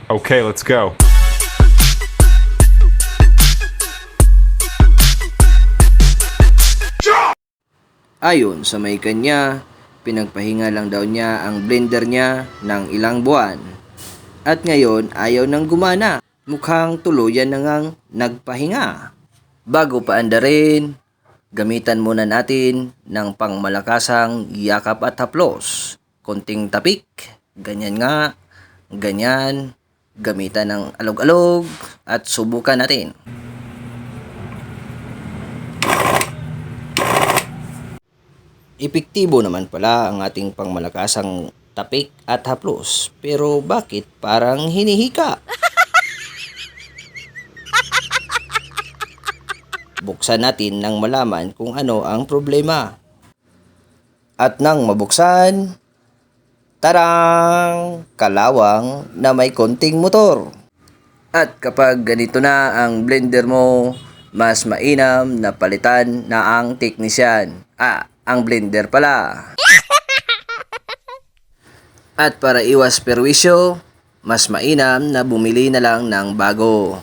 Okay, let's go. Ayon sa may kanya, pinagpahinga lang daw niya ang blender niya ng ilang buwan. At ngayon ayaw nang gumana. Mukhang tuluyan na ngang nagpahinga. Bago pa andarin, gamitan muna natin ng pangmalakasang yakap at haplos. Konting tapik, ganyan nga, ganyan, gamitan ng alog-alog at subukan natin. Epektibo naman pala ang ating pangmalakasang tapik at haplos. Pero bakit parang hinihika? Buksan natin nang malaman kung ano ang problema. At nang mabuksan, tarang! Kalawang na may konting motor. At kapag ganito na ang blender mo, mas mainam na palitan na ang teknisyan. Ang blender pala. At para iwas perwisyo, mas mainam na bumili na lang ng bago.